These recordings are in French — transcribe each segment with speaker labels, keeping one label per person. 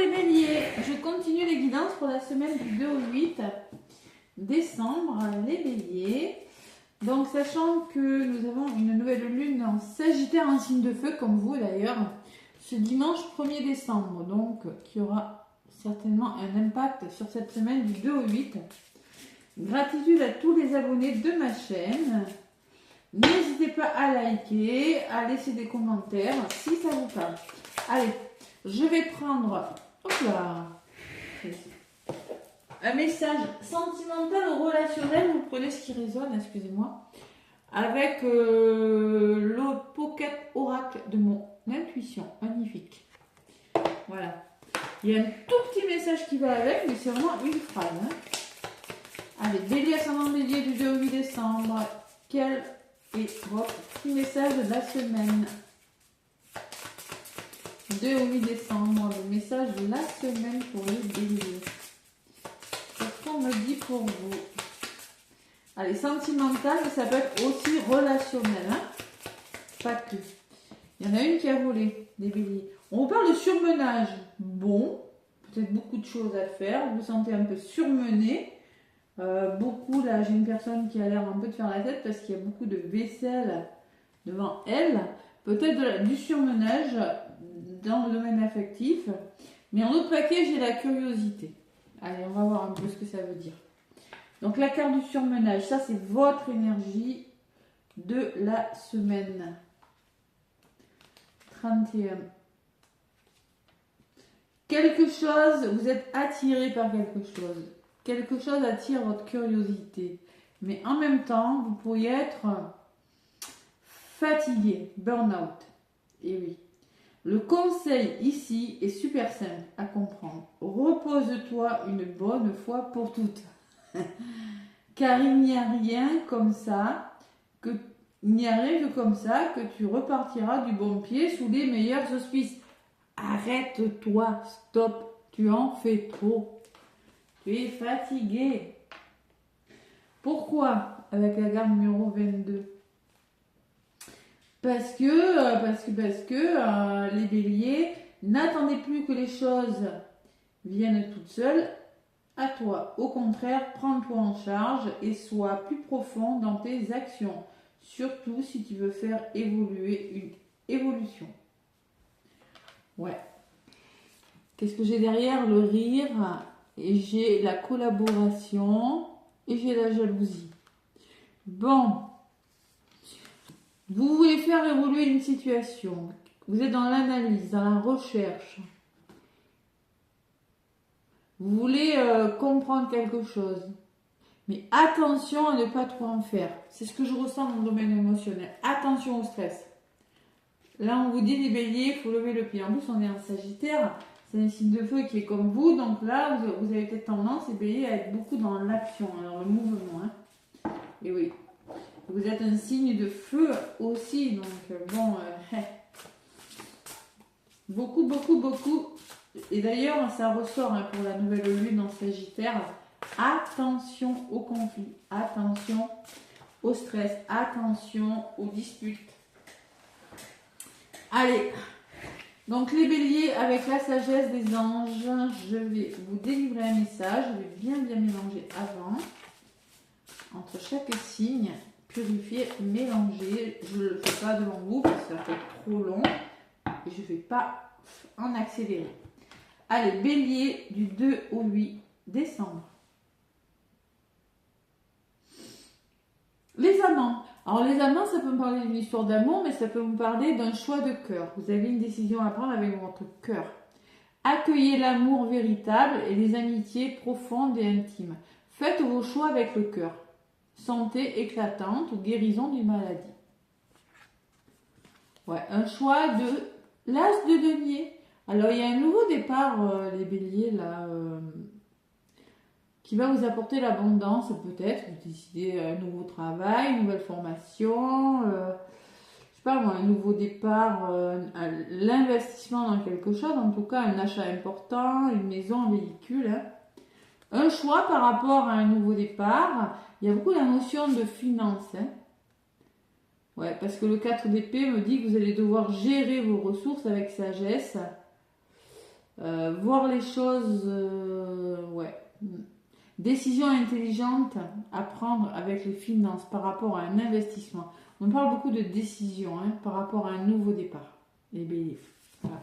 Speaker 1: les béliers, je continue les guidances pour la semaine du 2 au 8 décembre, les béliers. Donc sachant que nous avons une nouvelle lune en Sagittaire en signe de feu, comme vous d'ailleurs, ce dimanche 1er décembre, donc qui aura certainement un impact sur cette semaine du 2 au 8. Gratitude à tous les abonnés de ma chaîne. N'hésitez pas à liker, à laisser des commentaires si ça vous parle. Allez, je vais prendre un message sentimental ou relationnel. Vous prenez ce qui résonne, excusez-moi, avec le Pocket Oracle de mon intuition. Magnifique. Voilà. Il y a un tout petit message qui va avec, mais c'est vraiment une phrase. Hein. Allez, bélier, ascendant bélier du 2 au 8 décembre. Quel est votre petit message de la semaine? 2 au 8 décembre, le message de la semaine pour les béliers. Qu'est-ce qu'on me dit pour vous? Allez, sentimental, mais ça peut être aussi relationnel. Hein, pas que. Il y en a une qui a volé, des béliers. On vous parle de surmenage. Bon, peut-être beaucoup de choses à faire. Vous vous sentez un peu surmené. Beaucoup, là, j'ai une personne qui a l'air un peu de faire la tête parce qu'il y a beaucoup de vaisselle devant elle. Peut-être du surmenage dans le domaine affectif. Mais en autre paquet, j'ai la curiosité. Allez, on va voir un peu ce que ça veut dire. Donc, la carte du surmenage, ça, c'est votre énergie de la semaine. 31. Quelque chose, vous êtes attiré par quelque chose. Quelque chose attire votre curiosité. Mais en même temps, vous pourriez être fatigué, burn-out. Et oui. Le conseil ici est super simple à comprendre. Repose-toi une bonne fois pour toutes. Car il n'y a rien comme ça que tu repartiras du bon pied sous les meilleurs auspices. Arrête-toi, stop, tu en fais trop. Tu es fatigué. Pourquoi avec la gamme numéro 22? Parce que les béliers, n'attendez plus que les choses viennent toutes seules à toi. Au contraire, prends-toi en charge et sois plus profond dans tes actions. Surtout si tu veux faire évoluer une évolution. Ouais. Qu'est-ce que j'ai derrière? Le rire. Et j'ai la collaboration. Et j'ai la jalousie. Bon. Vous voulez faire évoluer une situation. Vous êtes dans l'analyse, dans la recherche. Vous voulez comprendre quelque chose. Mais attention à ne pas trop en faire. C'est ce que je ressens dans le domaine émotionnel. Attention au stress. Là, on vous dit, les béliers, il faut lever le pied. En plus, on est en Sagittaire. C'est un signe de feu qui est comme vous. Donc là, vous avez peut-être tendance, les béliers, à être beaucoup dans l'action, dans le mouvement. Hein. Et oui. Vous êtes un signe de feu aussi. Donc, bon, beaucoup. Et d'ailleurs, ça ressort hein, pour la nouvelle lune en Sagittaire. Attention au conflit. Attention au stress. Attention aux disputes. Allez. Donc, les béliers, avec la sagesse des anges, je vais vous délivrer un message. Je vais bien mélanger avant. Entre chaque signe. Purifier, mélanger. Je ne le fais pas devant vous parce que ça fait trop long. Et je ne vais pas en accélérer. Allez, bélier du 2 au 8 décembre. Les amants. Alors les amants, ça peut me parler d'une histoire d'amour, mais ça peut me parler d'un choix de cœur. Vous avez une décision à prendre avec votre cœur. Accueillez l'amour véritable et les amitiés profondes et intimes. Faites vos choix avec le cœur. Santé éclatante ou guérison d'une maladie. Ouais, un choix de l'as de denier. Alors, il y a un nouveau départ, les béliers, là, qui va vous apporter l'abondance, peut-être. Vous décidez un nouveau travail, une nouvelle formation, je sais pas moi, un nouveau départ, l'investissement dans quelque chose, en tout cas, un achat important, une maison, un véhicule, hein. Un choix par rapport à un nouveau départ. Il y a beaucoup la notion de finance. Hein. Ouais, parce que le 4 d'épée me dit que vous allez devoir gérer vos ressources avec sagesse. voir les choses, ouais. Décision intelligente à prendre avec les finances par rapport à un investissement. On parle beaucoup de décision par rapport à un nouveau départ, les béliers. Voilà.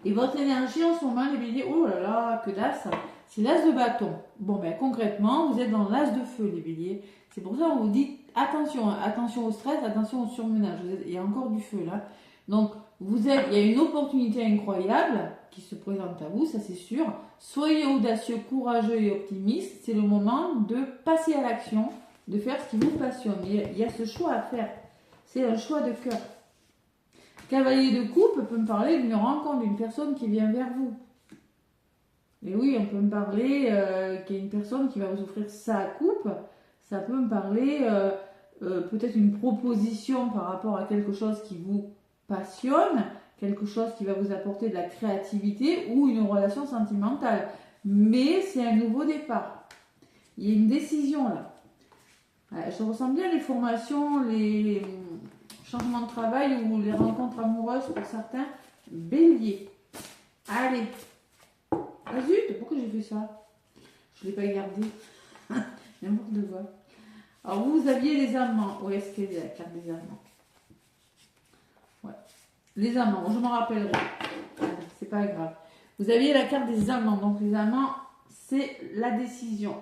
Speaker 1: Et votre énergie en ce moment, les béliers, oh là là, que d'as, c'est l'as de bâton. Bon, ben concrètement, vous êtes dans l'as de feu, les béliers. C'est pour ça qu'on vous dit attention, attention au stress, attention au surmenage. Il y a encore du feu là. Donc, il y a une opportunité incroyable qui se présente à vous, ça c'est sûr. Soyez audacieux, courageux et optimiste. C'est le moment de passer à l'action, de faire ce qui vous passionne. Il y a ce choix à faire. C'est un choix de cœur. Cavalier de coupe peut me parler d'une rencontre, d'une personne qui vient vers vous. Et oui, on peut me parler qu'il y a une personne qui va vous offrir sa coupe. Ça peut me parler peut-être une proposition par rapport à quelque chose qui vous passionne, quelque chose qui va vous apporter de la créativité ou une relation sentimentale. Mais c'est un nouveau départ. Il y a une décision là. Je ressens bien les formations, les changements de travail ou les rencontres amoureuses pour certains. Bélier. Allez. Ah zut, pourquoi j'ai fait ça? Je ne l'ai pas gardé. N'importe quoi. Alors vous aviez les amants. Où est-ce qu'elle est la carte des amants? Ouais. Les amants, je m'en rappellerai. C'est pas grave. Vous aviez la carte des amants. Donc les amants, c'est la décision.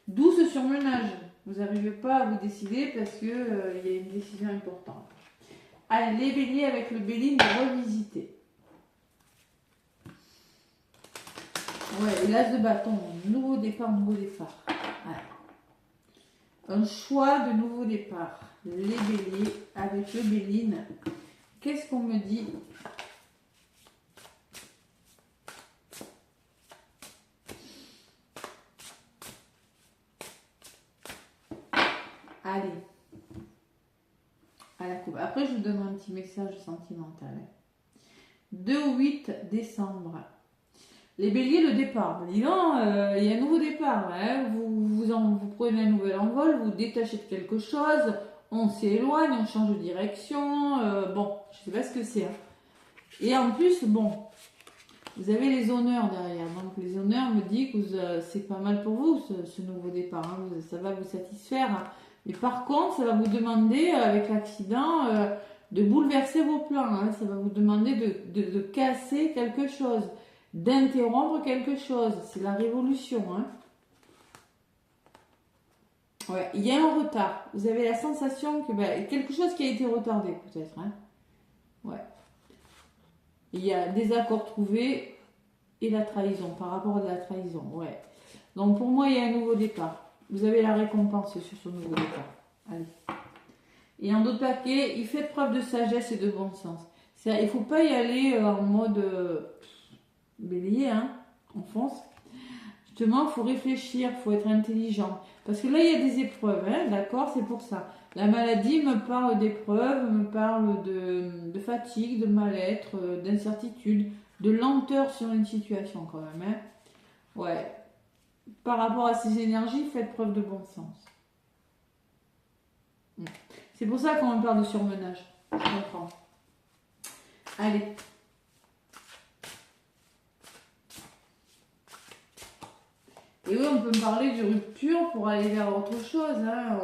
Speaker 1: D'où ce surmenage. Vous n'arrivez pas à vous décider parce que il y a une décision importante. Allez, les béliers avec le béline de revisiter. Ouais, l'as de bâton, nouveau départ, nouveau départ. Ouais. Un choix de nouveau départ. Les béliers avec le béline. Qu'est-ce qu'on me dit? Allez. À la coupe. Après, je vous donne un petit message sentimental. 2 au 8 décembre. Les béliers, le départ. Dis donc, il y a un nouveau départ. Vous prenez un nouvel envol, vous détachez de quelque chose, on s'éloigne, on change de direction. Bon, je sais pas ce que c'est. Et en plus, bon, vous avez les honneurs derrière. Donc, les honneurs me disent que c'est pas mal pour vous, ce nouveau départ. Ça va vous satisfaire. Mais par contre, ça va vous demander, avec l'accident, de bouleverser vos plans. Ça va vous demander de casser quelque chose, d'interrompre quelque chose. C'est la révolution. Ouais, il y a un retard. Vous avez la sensation que quelque chose qui a été retardé, peut-être. Ouais. Il y a des accords trouvés et la trahison, par rapport à la trahison. Ouais. Donc pour moi, il y a un nouveau départ. Vous avez la récompense sur ce nouveau départ. Allez. Et en d'autres paquets, il fait preuve de sagesse et de bon sens. Il ne faut pas y aller en mode bélier, on fonce. Justement, il faut réfléchir, il faut être intelligent. Parce que là, il y a des épreuves, d'accord, c'est pour ça. La maladie me parle d'épreuves, me parle de fatigue, de mal-être, d'incertitude, de lenteur sur une situation quand même. Ouais. Par rapport à ces énergies, faites preuve de bon sens. C'est pour ça qu'on parle de surmenage. Je comprends. Allez. Et oui, on peut me parler de rupture pour aller vers autre chose.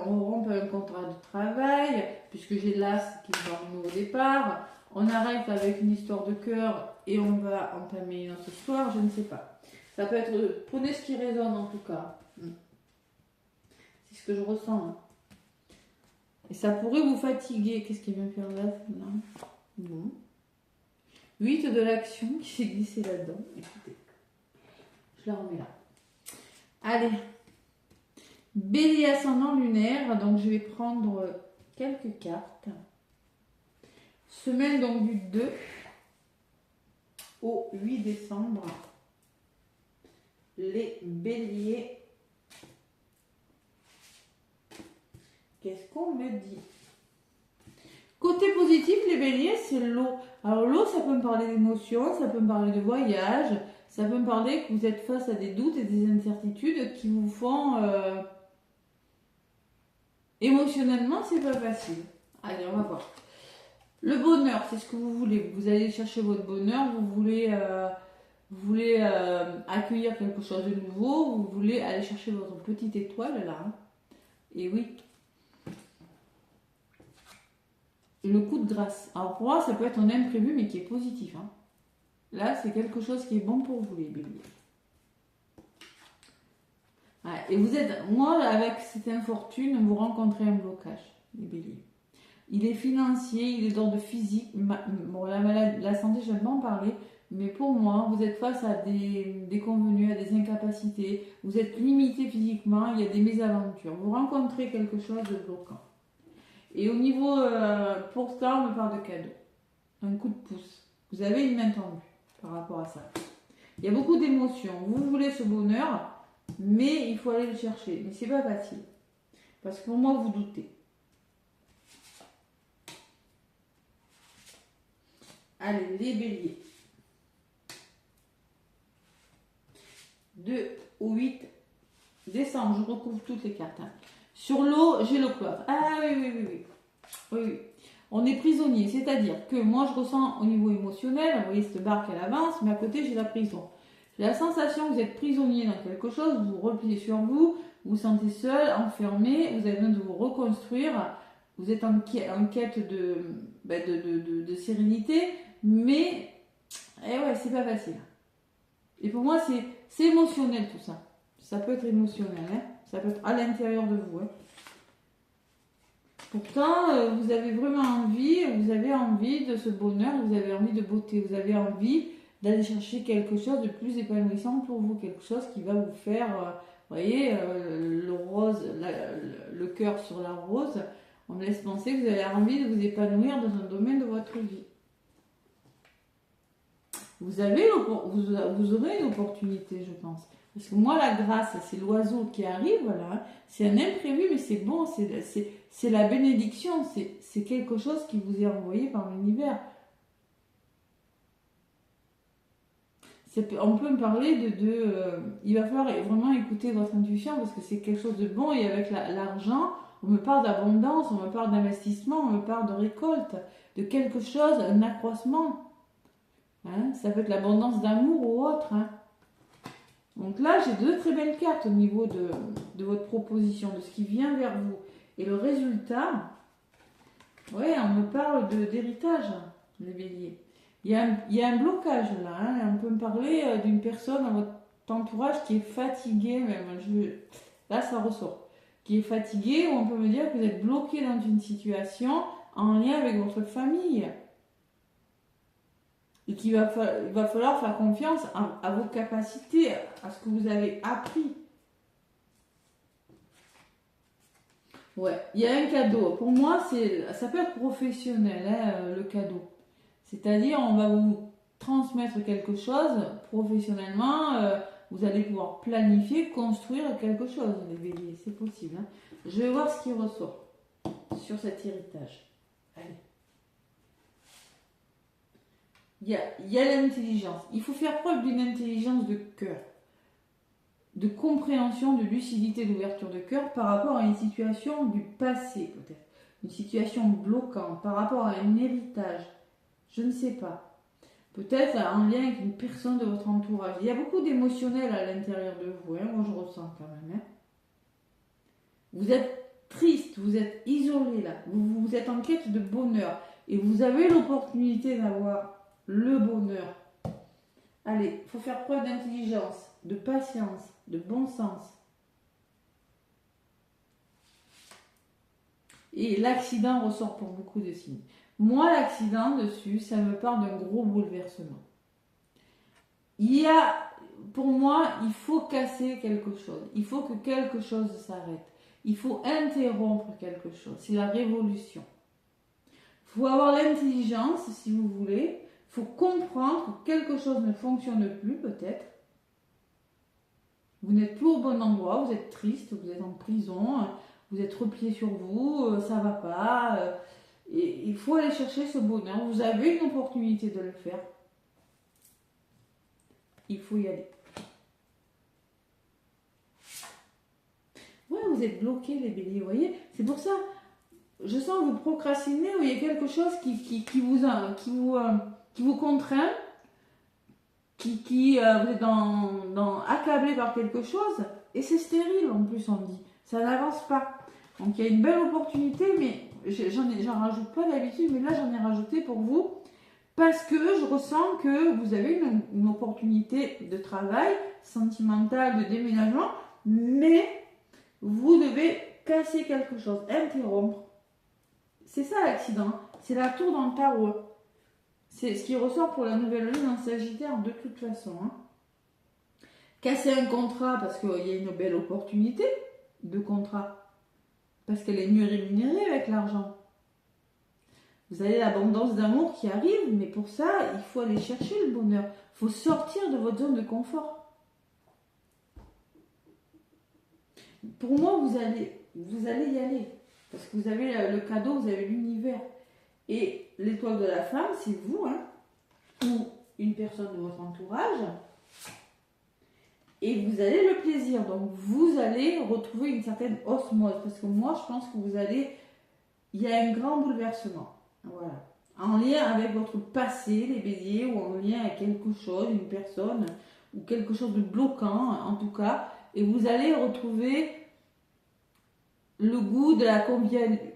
Speaker 1: On rompt un contrat de travail, puisque j'ai l'as qui va au nouveau départ. On arrête avec une histoire de cœur et on va entamer notre histoire, je ne sais pas. Ça peut être, prenez ce qui résonne en tout cas. C'est ce que je ressens. Et ça pourrait vous fatiguer. Qu'est-ce qui vient faire là? Bon. 8 de l'action qui s'est glissé là-dedans. Écoutez, je la remets là. Allez. Bélier ascendant lunaire. Donc je vais prendre quelques cartes. Semaine donc du 2 au 8 décembre. Les béliers. Qu'est-ce qu'on me dit? Côté positif, les béliers, c'est l'eau. Alors l'eau, ça peut me parler d'émotions, ça peut me parler de voyage, ça peut me parler que vous êtes face à des doutes et des incertitudes qui vous font... émotionnellement, c'est pas facile. Allez, on va voir. Le bonheur, c'est ce que vous voulez. Vous allez chercher votre bonheur, vous voulez accueillir quelque chose de nouveau, vous voulez aller chercher votre petite étoile là. Hein. Et oui. Le coup de grâce. Alors pour moi, ça peut être un imprévu, mais qui est positif. Hein. Là, c'est quelque chose qui est bon pour vous, les béliers. Ouais, et vous êtes, moi, avec cette infortune, vous rencontrez un blocage, les béliers. Il est financier, il est d'ordre physique. Bon, la santé, je ne vais pas en parler. Mais pour moi, vous êtes face à des déconvenus, à des incapacités. Vous êtes limité physiquement, il y a des mésaventures. Vous rencontrez quelque chose de bloquant. Et au niveau, pour ça, on me parle de cadeau. Un coup de pouce. Vous avez une main tendue par rapport à ça. Il y a beaucoup d'émotions. Vous voulez ce bonheur, mais il faut aller le chercher. Mais c'est pas facile. Parce que pour moi, vous doutez. Allez, les béliers. 2 au 8 décembre, je recouvre toutes les cartes. Hein. Sur l'eau, j'ai le cloître. Ah oui. On est prisonnier, c'est-à-dire que moi je ressens au niveau émotionnel, vous voyez cette barque elle avance, mais à côté j'ai la prison. J'ai la sensation que vous êtes prisonnier dans quelque chose, vous vous repliez sur vous, vous vous sentez seul, enfermé, vous avez besoin de vous reconstruire, vous êtes en quête de sérénité, mais c'est pas facile. Et pour moi c'est émotionnel tout ça. Ça peut être émotionnel, hein. Ça peut être à l'intérieur de vous. Hein. Pourtant, vous avez vraiment envie, vous avez envie de ce bonheur, vous avez envie de beauté, vous avez envie d'aller chercher quelque chose de plus épanouissant pour vous, quelque chose qui va vous faire, vous voyez, le rose, le cœur sur la rose, on me laisse penser que vous avez envie de vous épanouir dans un domaine de votre vie. Vous aurez une opportunité, je pense. Parce que moi, la grâce, c'est l'oiseau qui arrive, là. C'est un imprévu, mais c'est bon, c'est la bénédiction, c'est quelque chose qui vous est envoyé par l'univers. On peut me parler il va falloir vraiment écouter votre intuition parce que c'est quelque chose de bon et avec l'argent, on me parle d'abondance, on me parle d'investissement, on me parle de récolte, de quelque chose, un accroissement. Hein, ça peut être l'abondance d'amour ou autre. Hein. Donc là, j'ai 2 très belles cartes au niveau de votre proposition, de ce qui vient vers vous. Et le résultat, on me parle d'héritage, les béliers. Il y a un blocage là. Hein. On peut me parler d'une personne dans votre entourage qui est fatiguée, même. Là, ça ressort. Qui est fatiguée, ou on peut me dire que vous êtes bloqué dans une situation en lien avec votre famille. Et qu'il va falloir faire confiance à vos capacités, à ce que vous avez appris. Ouais, il y a un cadeau. Pour moi, ça peut être professionnel, hein, le cadeau. C'est-à-dire, on va vous transmettre quelque chose professionnellement. Vous allez pouvoir planifier, construire quelque chose, les béliers. C'est possible. Hein. Je vais voir ce qui ressort sur cet héritage. Allez. Il y a l'intelligence. Il faut faire preuve d'une intelligence de cœur, de compréhension, de lucidité, d'ouverture de cœur par rapport à une situation du passé peut-être. Une situation bloquante par rapport à un héritage. Je ne sais pas. Peut-être en lien avec une personne de votre entourage. Il y a beaucoup d'émotionnel à l'intérieur de vous. Hein, moi je ressens quand même. Hein. Vous êtes triste, vous êtes isolé là. Vous êtes en quête de bonheur. Et vous avez l'opportunité d'avoir le bonheur. Allez, il faut faire preuve d'intelligence, de patience, de bon sens. Et l'accident ressort pour beaucoup de signes. Moi, l'accident dessus, ça me parle d'un gros bouleversement. Pour moi, il faut casser quelque chose. Il faut que quelque chose s'arrête. Il faut interrompre quelque chose. C'est la révolution. Il faut avoir l'intelligence, si vous voulez. Il faut comprendre que quelque chose ne fonctionne plus, peut-être. Vous n'êtes plus au bon endroit, vous êtes triste, vous êtes en prison, vous êtes replié sur vous, ça va pas. Et il faut aller chercher ce bonheur. Vous avez une opportunité de le faire. Il faut y aller. Ouais, vous êtes bloqués, les béliers, vous voyez. C'est pour ça. je sens que vous procrastinez ou il y a quelque chose qui vous contraint, vous êtes accablé par quelque chose et c'est stérile en plus on dit, ça n'avance pas. Donc il y a une belle opportunité, mais j'en rajoute pas d'habitude, mais là j'en ai rajouté pour vous parce que je ressens que vous avez une opportunité de travail sentimental, de déménagement, mais vous devez casser quelque chose, interrompre. C'est ça l'accident, c'est la tour dans le tarot. C'est ce qui ressort pour la nouvelle lune en Sagittaire de toute façon. Hein. Casser un contrat parce qu'il y a une belle opportunité de contrat. Parce qu'elle est mieux rémunérée avec l'argent. Vous avez l'abondance d'amour qui arrive, mais pour ça, il faut aller chercher le bonheur. Il faut sortir de votre zone de confort. Pour moi, vous allez y aller. Parce que vous avez le cadeau, vous avez l'univers. Et l'étoile de la femme, c'est vous, hein, ou une personne de votre entourage. Et vous avez le plaisir. Donc, vous allez retrouver une certaine osmose. Parce que moi, je pense que il y a un grand bouleversement. Voilà. En lien avec votre passé, les béliers, ou en lien avec quelque chose, une personne, ou quelque chose de bloquant, en tout cas. Et vous allez retrouver le goût de la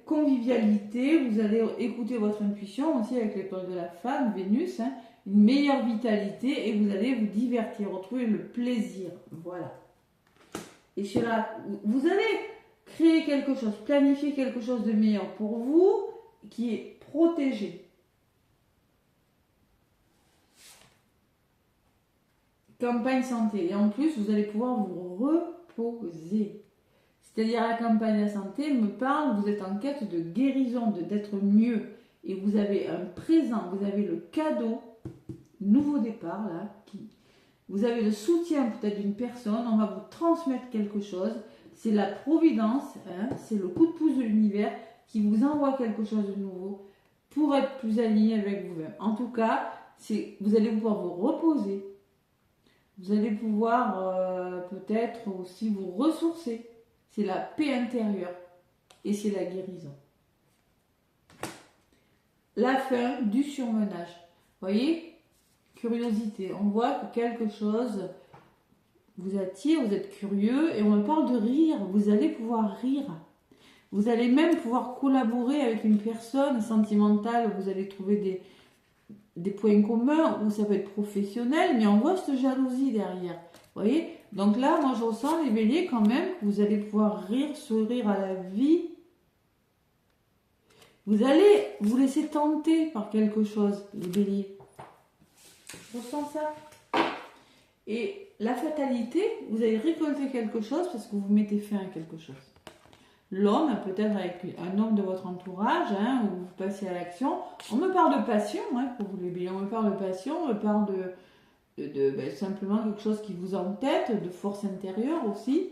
Speaker 1: convivialité. Vous allez écouter votre intuition aussi avec l'étoile de la femme, Vénus, hein. Une meilleure vitalité et vous allez vous divertir, retrouver le plaisir. Voilà. Et cela, vous allez créer quelque chose, planifier quelque chose de meilleur pour vous qui est protégé. Campagne santé. Et en plus, vous allez pouvoir vous reposer. C'est-à-dire la campagne de santé me parle, vous êtes en quête de guérison, d'être mieux. Et vous avez un présent, vous avez le cadeau. Nouveau départ là, vous avez le soutien peut-être d'une personne, on va vous transmettre quelque chose, c'est la providence, hein, c'est le coup de pouce de l'univers qui vous envoie quelque chose de nouveau pour être plus aligné avec vous-même. En tout cas, vous allez pouvoir vous reposer, vous allez pouvoir peut-être aussi vous ressourcer, c'est la paix intérieure et c'est la guérison. La fin du surmenage, vous voyez ? Curiosité, on voit que quelque chose vous attire, vous êtes curieux et on me parle de rire, vous allez pouvoir rire. Vous allez même pouvoir collaborer avec une personne sentimentale, vous allez trouver des points communs ou ça peut être professionnel, mais on voit cette jalousie derrière. Vous voyez? Donc là, moi je ressens les béliers quand même, que vous allez pouvoir rire, sourire à la vie. Vous allez vous laisser tenter par quelque chose, les béliers. Je ressens ça. Et la fatalité, vous allez récolter quelque chose parce que vous mettez fin à quelque chose. L'homme, peut-être avec un homme de votre entourage, hein, où vous passez à l'action. On me parle de passion, hein, pour vous les béliers. On me parle de passion, on me parle de simplement quelque chose qui vous entête, de force intérieure aussi.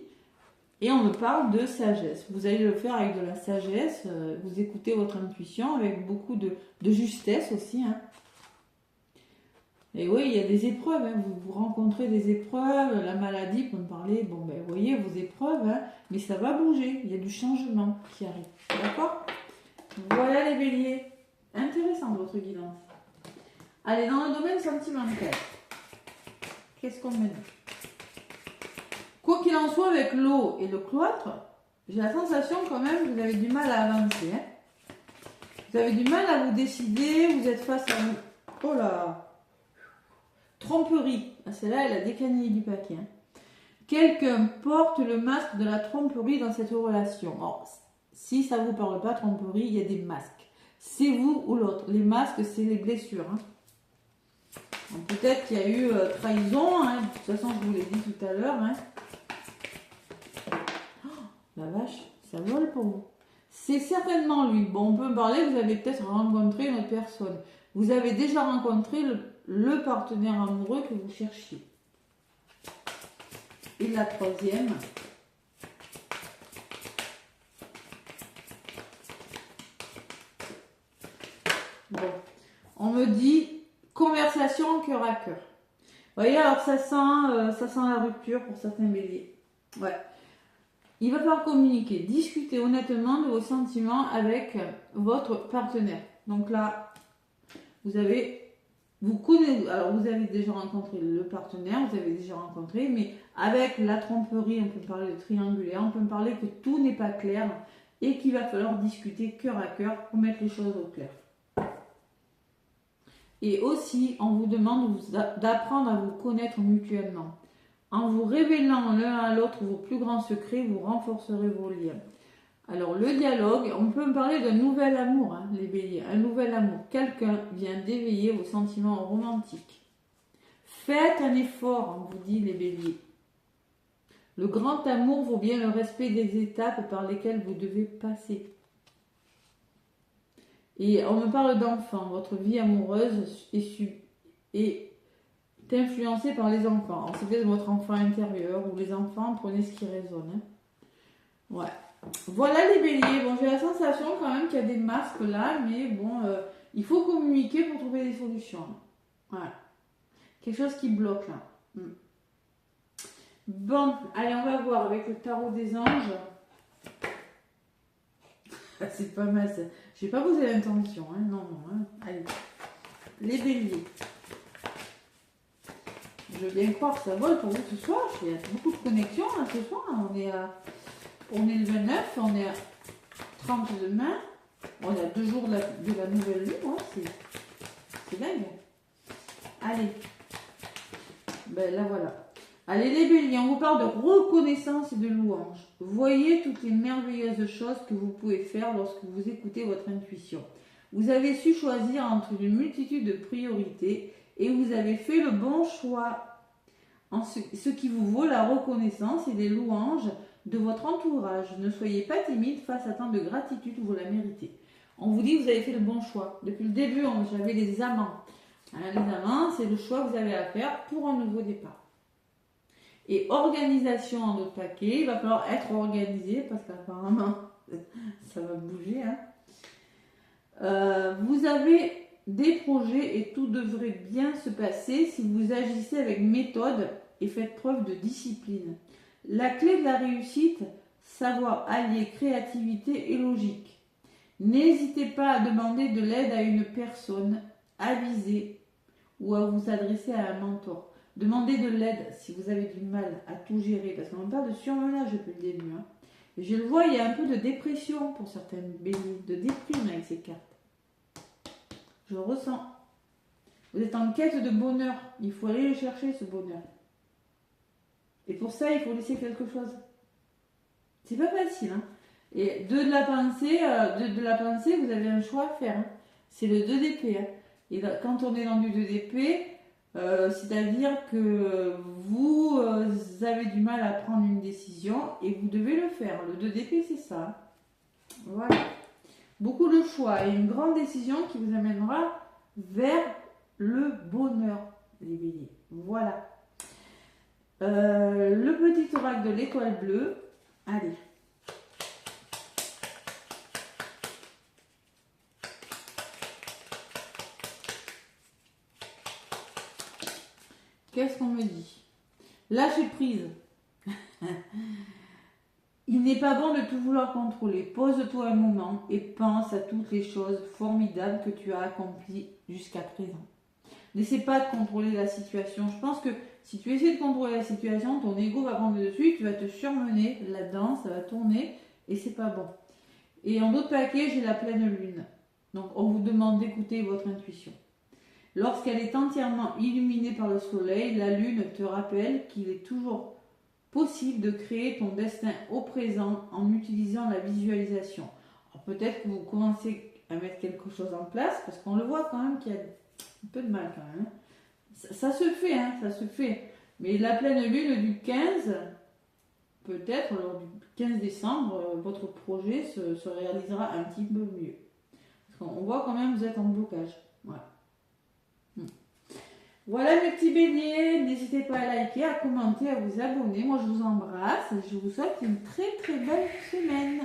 Speaker 1: Et on me parle de sagesse. Vous allez le faire avec de la sagesse, vous écoutez votre intuition avec beaucoup de justesse aussi, hein. Et oui, il y a des épreuves, hein. Vous rencontrez des épreuves, la maladie, pour me parler, bon ben vous voyez vos épreuves, hein, mais ça va bouger, il y a du changement qui arrive, d'accord? Voilà les béliers, intéressant votre guidance. Allez, dans le domaine sentimental, qu'est-ce qu'on me dit? Quoi qu'il en soit avec l'eau et le cloître, j'ai la sensation quand même que vous avez du mal à avancer, hein. Vous avez du mal à vous décider, vous êtes face à vous. Oh là! Tromperie. Ah, celle-là, elle a décanillé du paquet. Hein. Quelqu'un porte le masque de la tromperie dans cette relation. Alors, si ça ne vous parle pas, tromperie, il y a des masques. C'est vous ou l'autre. Les masques, c'est les blessures. Hein. Peut-être qu'il y a eu trahison. Hein. De toute façon, je vous l'ai dit tout à l'heure. Hein. Oh, la vache, ça vole pour vous. C'est certainement lui. Bon, on peut me parler, vous avez peut-être rencontré une autre personne. Vous avez déjà rencontré le partenaire amoureux que vous cherchiez. Et la troisième. Bon, on me dit conversation cœur à cœur. Vous voyez, alors ça sent la rupture pour certains béliers. Ouais. Il va falloir communiquer, discuter honnêtement de vos sentiments avec votre partenaire. Donc là, vous avez déjà rencontré le partenaire, vous avez déjà rencontré, mais avec la tromperie, on peut parler de triangulaire, on peut parler que tout n'est pas clair et qu'il va falloir discuter cœur à cœur pour mettre les choses au clair. Et aussi, on vous demande d'apprendre à vous connaître mutuellement. En vous révélant l'un à l'autre vos plus grands secrets, vous renforcerez vos liens. Alors, le dialogue, on peut parler d'un nouvel amour, hein, les béliers. Un nouvel amour. Quelqu'un vient d'éveiller vos sentiments romantiques. Faites un effort, on vous dit les béliers. Le grand amour vaut bien le respect des étapes par lesquelles vous devez passer. Et on me parle d'enfants. Votre vie amoureuse est influencée par les enfants. Alors, c'est peut-être votre enfant intérieur ou les enfants, prenez ce qui résonne. Hein. Ouais. Voilà les béliers. Bon, j'ai la sensation quand même qu'il y a des masques là, mais bon, il faut communiquer pour trouver des solutions. Voilà. Quelque chose qui bloque là. Bon, allez, on va voir avec le tarot des anges. C'est pas mal ça. J'ai pas posé l'intention, hein. Non. Hein. Allez. Les béliers. Je veux bien croire que ça vole pour vous ce soir. Il y a beaucoup de connexions là, ce soir. On est le 29, on est à 30 demain. On a 2 jours de la nouvelle lune. Ouais, c'est dingue. Allez. Ben là voilà. Allez les béliers, on vous parle de reconnaissance et de louange. Voyez toutes les merveilleuses choses que vous pouvez faire lorsque vous écoutez votre intuition. Vous avez su choisir entre une multitude de priorités et vous avez fait le bon choix. En ce qui vous vaut la reconnaissance et les louanges de votre entourage. Ne soyez pas timide face à tant de gratitude, vous la méritez. On vous dit que vous avez fait le bon choix. Depuis le début, j'avais les amants. Les amants, c'est le choix que vous avez à faire pour un nouveau départ. Et organisation en d'autres paquets, il va falloir être organisé parce qu'apparemment, ça va bouger. Hein. Vous avez des projets et tout devrait bien se passer si vous agissez avec méthode et faites preuve de discipline. La clé de la réussite, savoir allier créativité et logique. N'hésitez pas à demander de l'aide à une personne avisée ou à vous adresser à un mentor. Demandez de l'aide si vous avez du mal à tout gérer, parce qu'on parle de surmenage depuis le début. Hein. Je le vois, il y a un peu de dépression pour certaines béliers, de déprime avec ces cartes. Je le ressens. Vous êtes en quête de bonheur. Il faut aller le chercher, ce bonheur. Et pour ça, il faut laisser quelque chose. C'est pas facile. Hein. Et de la pensée, vous avez un choix à faire. Hein. C'est le 2 d'épée. Hein. Et là, quand on est dans du 2 d'épée, c'est-à-dire que vous avez du mal à prendre une décision et vous devez le faire. Le 2 d'épée, c'est ça. Voilà. Beaucoup de choix et une grande décision qui vous amènera vers le bonheur, les béliers. Voilà. Le petit oracle de l'étoile bleue. Allez. Qu'est-ce qu'on me dit? Lâcher prise. Il n'est pas bon de tout vouloir contrôler. Pose-toi un moment et pense à toutes les choses formidables que tu as accomplies jusqu'à présent. N'essaie pas de contrôler la situation. Je pense que si tu essaies de contrôler la situation, ton ego va prendre le dessus, tu vas te surmener là-dedans, ça va tourner et c'est pas bon. Et en d'autres paquets, j'ai la pleine lune. Donc on vous demande d'écouter votre intuition. Lorsqu'elle est entièrement illuminée par le soleil, la lune te rappelle qu'il est toujours possible de créer ton destin au présent en utilisant la visualisation. Alors peut-être que vous commencez à mettre quelque chose en place, parce qu'on le voit quand même qu'il y a un peu de mal quand même. Ça se fait, hein, ça se fait. Mais la pleine lune du 15, peut-être lors du 15 décembre, votre projet se réalisera un petit peu mieux. Parce qu'on voit quand même que vous êtes en blocage. Voilà. Voilà mes petits béliers, n'hésitez pas à liker, à commenter, à vous abonner. Moi je vous embrasse et je vous souhaite une très très belle semaine.